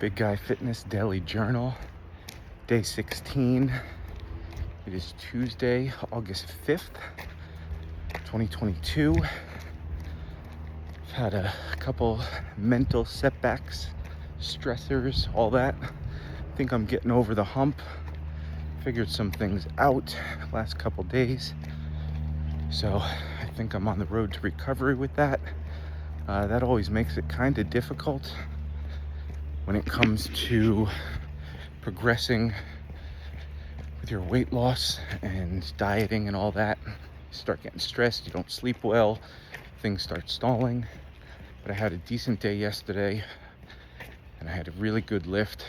Big Guy Fitness Daily Journal, day 16. It is Tuesday, August 5th, 2022. I've had a couple mental setbacks, stressors, all that. I think I'm getting over the hump. Figured some things out last couple days. So I think I'm on the road to recovery with that. That always makes it kind of difficult when it comes to progressing with your weight loss and dieting and all that. You start getting stressed, you don't sleep well, things start stalling. But I had a decent day yesterday and I had a really good lift.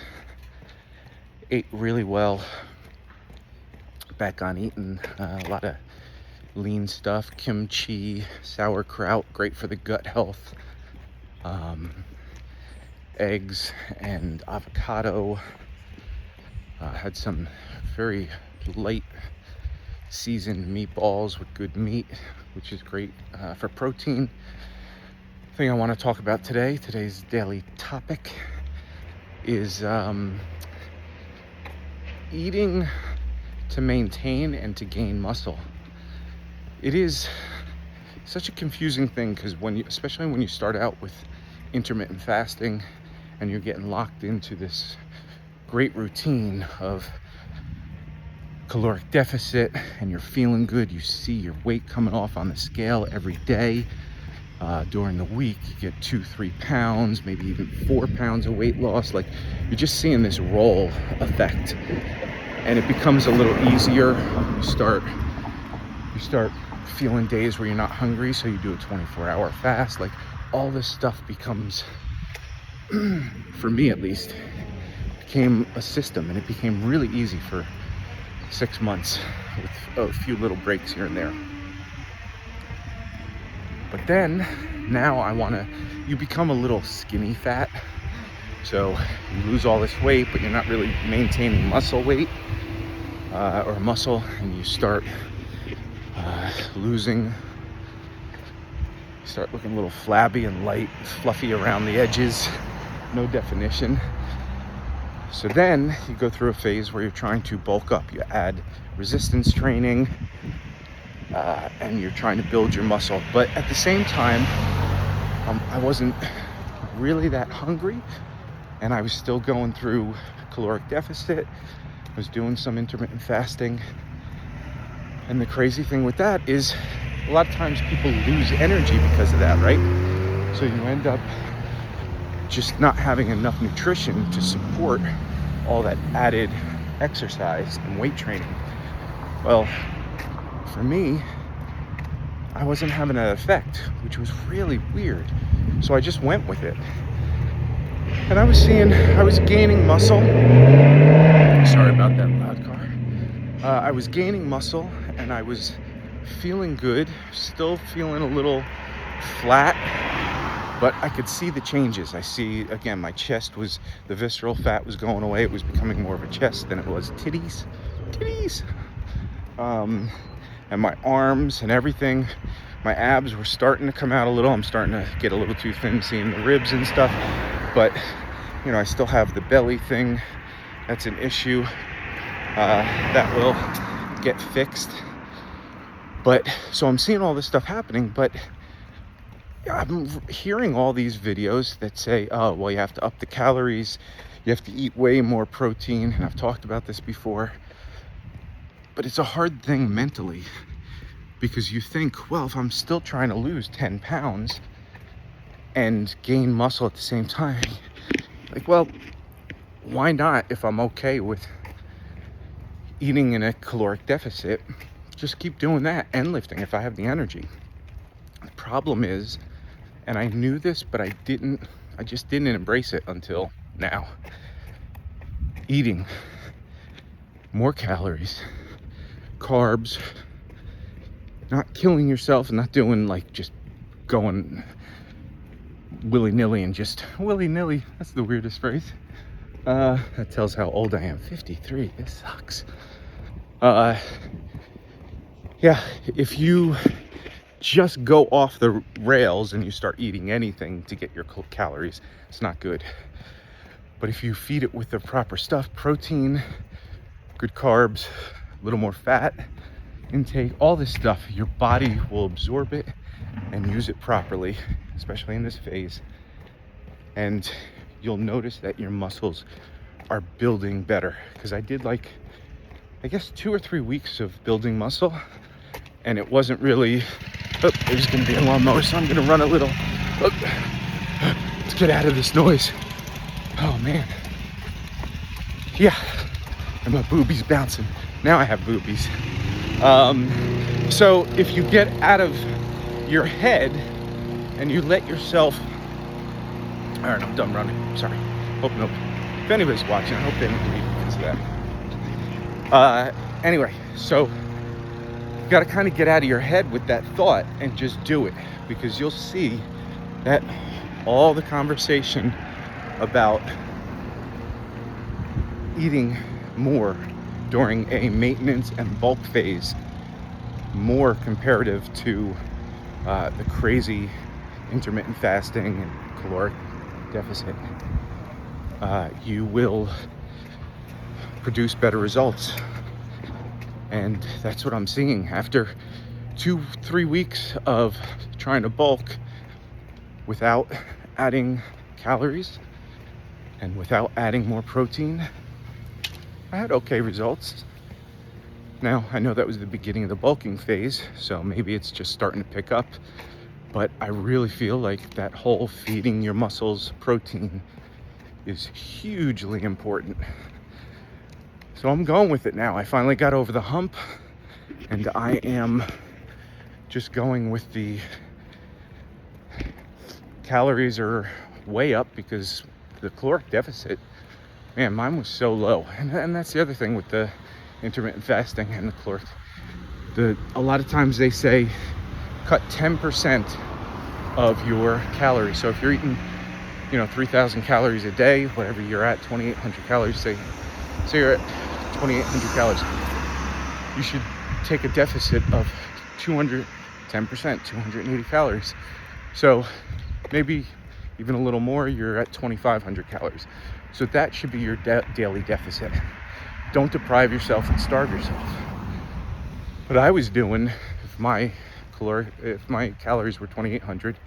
Ate really well. Back on eating a lot of lean stuff, kimchi, sauerkraut, great for the gut health. Eggs and avocado. Had some very light seasoned meatballs with good meat, which is great for protein. Thing I want to talk about today, today's daily topic is eating to maintain and to gain muscle. It is such a confusing thing because especially when you start out with intermittent fasting and you're getting locked into this great routine of caloric deficit and you're feeling good, you see your weight coming off on the scale every day. During the week, you get 2-3 pounds, maybe even 4 pounds of weight loss. Like, you're just seeing this roll effect, and it becomes a little easier. You start feeling days where you're not hungry, so you do a 24-hour fast. Like, all this stuff becomes, for me at least, became a system, and it became really easy for 6 months with a few little breaks here and there. But then now you become a little skinny fat, so you lose all this weight, but you're not really maintaining muscle weight or muscle, and you start start looking a little flabby and light, fluffy around the edges, no definition. So then you go through a phase where you're trying to bulk up. You add resistance training, and you're trying to build your muscle. But at the same time, I wasn't really that hungry, and I was still going through caloric deficit. I was doing some intermittent fasting. And the crazy thing with that is a lot of times people lose energy because of that, right? So you end up just not having enough nutrition to support all that added exercise and weight training. Well, for me, I wasn't having that effect, which was really weird. So I just went with it. And I was gaining muscle. Sorry about that loud car. I was gaining muscle and I was feeling good, still feeling a little flat, but I could see the changes. I see, again, my chest the visceral fat was going away. It was becoming more of a chest than it was titties. And my arms and everything, my abs were starting to come out a little. I'm starting to get a little too thin seeing the ribs and stuff, but I still have the belly thing. That's an issue. That will get fixed. But so I'm seeing all this stuff happening, but I'm hearing all these videos that say, oh, well, you have to up the calories, you have to eat way more protein, and I've talked about this before. But it's a hard thing mentally, because you think, well, if I'm still trying to lose 10 pounds and gain muscle at the same time, like, well, why not? If I'm okay with eating in a caloric deficit, just keep doing that and lifting if I have the energy. The problem is, and I knew this, but I just didn't embrace it until now. Eating more calories, carbs, not killing yourself, not doing like just going willy-nilly and just willy-nilly. That's the weirdest phrase. That tells how old I am. 53. This sucks. Yeah, if you just go off the rails and you start eating anything to get your calories, it's not good. But if you feed it with the proper stuff, protein, good carbs, a little more fat intake, all this stuff, your body will absorb it and use it properly, especially in this phase. And you'll notice that your muscles are building better. Because I did like, I guess 2 or 3 weeks of building muscle, and it wasn't really, there's gonna be a lawnmower, so I'm gonna run a little. Let's get out of this noise. Oh man. Yeah, and my boobies bouncing. Now I have boobies. So if you get out of your head and you let yourself, all right, I'm done running. Sorry. Hope no. If anybody's watching, I hope they don't leave because of that. Anyway, so you got to kind of get out of your head with that thought and just do it, because you'll see that all the conversation about eating more during a maintenance and bulk phase, more comparative to the crazy intermittent fasting and caloric deficit, you will produce better results. And that's what I'm seeing after 2-3 weeks of trying to bulk without adding calories and without adding more protein. I had okay results. Now, I know that was the beginning of the bulking phase, so maybe it's just starting to pick up, but I really feel like that whole feeding your muscles protein is hugely important. So I'm going with it now. I finally got over the hump, and I am just going with the calories are way up because the caloric deficit, man, mine was so low. And that's the other thing with the intermittent fasting and the caloric. A lot of times they say cut 10% of your calories. So if you're eating, 3,000 calories a day, whatever you're at, 2,800 calories, say you're at 2,800 calories, you should take a deficit of 10%, 280 calories. So maybe even a little more, you're at 2,500 calories. So that should be your daily deficit. Don't deprive yourself and starve yourself. What I was doing, if my calories were 2,800,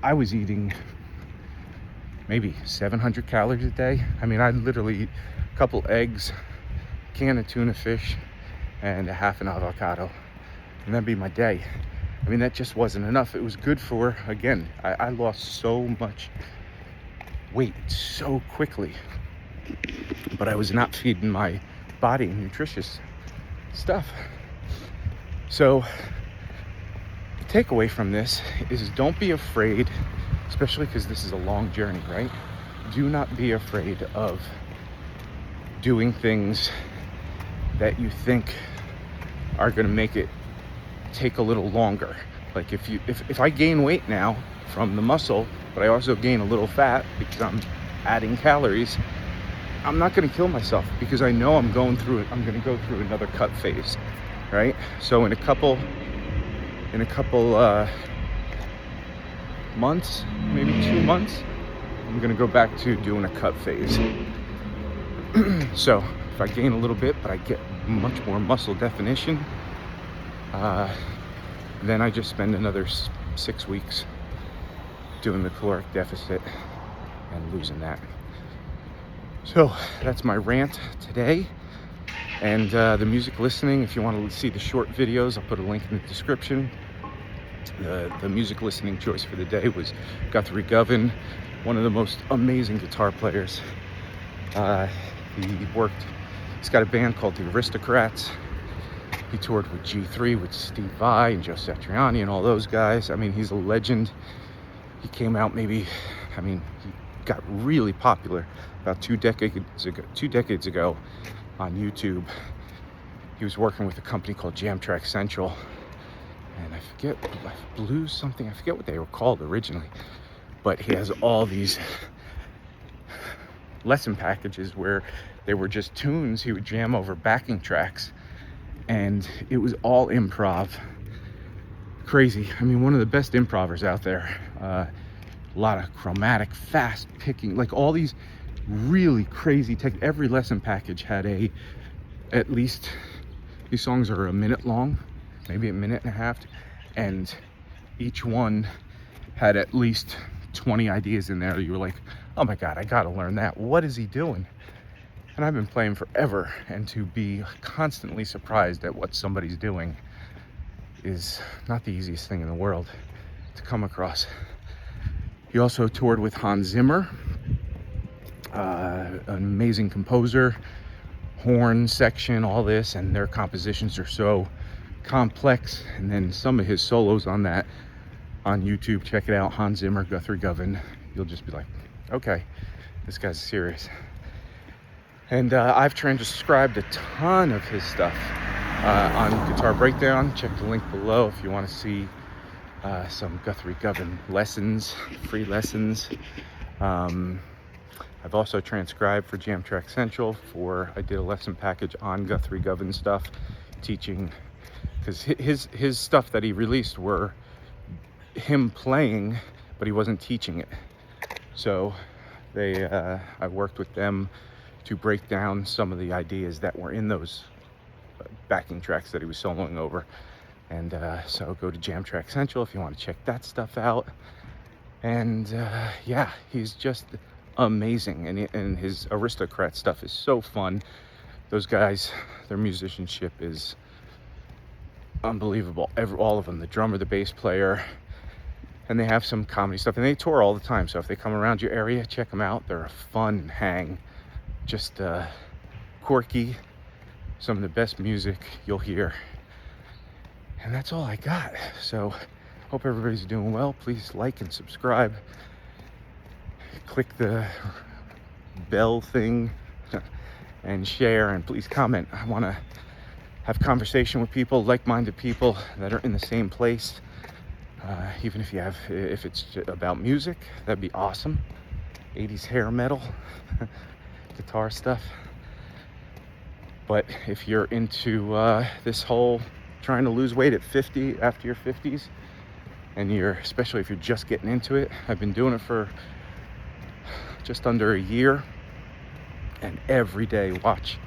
I was eating maybe 700 calories a day. I mean, I'd literally eat a couple eggs, can of tuna fish, and a half an avocado, and that'd be my day. I mean, that just wasn't enough. It was good for, again, I lost so much weight so quickly, but I was not feeding my body nutritious stuff. So the takeaway from this is, don't be afraid, especially because this is a long journey, right? Do not be afraid of doing things that you think are going to make it take a little longer. Like if I gain weight now from the muscle, but I also gain a little fat because I'm adding calories, I'm not going to kill myself, because I know I'm going to go through another cut phase, right? So in a couple months, maybe 2 months, I'm going to go back to doing a cut phase. So if I gain a little bit, but I get much more muscle definition, then I just spend another 6 weeks doing the caloric deficit and losing that. So that's my rant today. And the music listening, if you want to see the short videos, I'll put a link in the description. The music listening choice for the day was Guthrie Govan, one of the most amazing guitar players. He's got a band called the Aristocrats. He toured with G3, with Steve Vai and Joe Satriani and all those guys. I mean, he's a legend. He came out he got really popular about 2 decades ago on YouTube. He was working with a company called JamTrack Central, and I forget what they were called originally, but he has all these lesson packages where they were just tunes he would jam over backing tracks, and it was all improv. Crazy. I mean, one of the best improvers out there. A lot of chromatic, fast picking, like all these really crazy tech. Every lesson package had at least, these songs are a minute long, maybe a minute and a half, and each one had at least 20 ideas in there. You were like, oh my God, I gotta learn that. What is he doing? And I've been playing forever, and to be constantly surprised at what somebody's doing is not the easiest thing in the world to come across. He also toured with Hans Zimmer, an amazing composer, horn section, all this, and their compositions are so complex. And then some of his solos on YouTube, check it out, Hans Zimmer, Guthrie Govan. You'll just be like, okay, this guy's serious. And I've transcribed a ton of his stuff on Guitar Breakdown. Check the link below if you want to see some Guthrie Govan lessons, free lessons. I've also transcribed for JamTrack Central I did a lesson package on Guthrie Govan stuff, teaching, because his stuff that he released were him playing, but he wasn't teaching it. So I worked with them to break down some of the ideas that were in those backing tracks that he was soloing over. And so go to JamTrack Central if you want to check that stuff out. And yeah, he's just amazing. And his Aristocrats stuff is so fun. Those guys, their musicianship is unbelievable. All of them, the drummer, the bass player, and they have some comedy stuff. And they tour all the time. So if they come around your area, check them out. They're a fun hang. Just quirky, some of the best music you'll hear. And that's all I got. So hope everybody's doing well. Please like and subscribe. Click the bell thing and share, and please comment. I want to have conversation with people, like-minded people that are in the same place. Even if it's about music, that'd be awesome. 80s hair metal. Guitar stuff. But if you're into this whole trying to lose weight at 50, after your 50s, and especially if you're just getting into it, I've been doing it for just under a year, and every day watch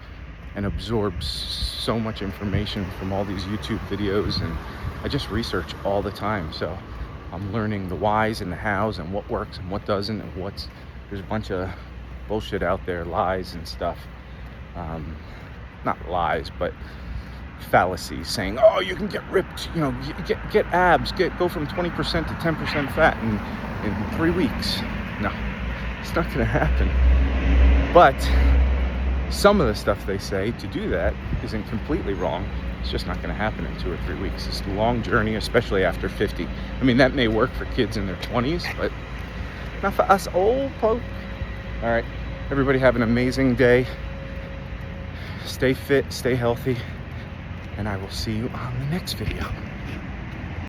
and absorb so much information from all these YouTube videos, and I just research all the time. So I'm learning the whys and the hows and what works and what doesn't, and there's a bunch of bullshit out there, lies and stuff. Not lies, but fallacies, saying, oh, you can get ripped, get abs, go from 20% to 10% fat in 3 weeks. No, it's not gonna happen. But some of the stuff they say to do that isn't completely wrong. It's just not gonna happen in 2 or 3 weeks. It's a long journey, especially after 50. I mean, that may work for kids in their 20s, but not for us old folk. All right, everybody have an amazing day. Stay fit, stay healthy, and I will see you on the next video.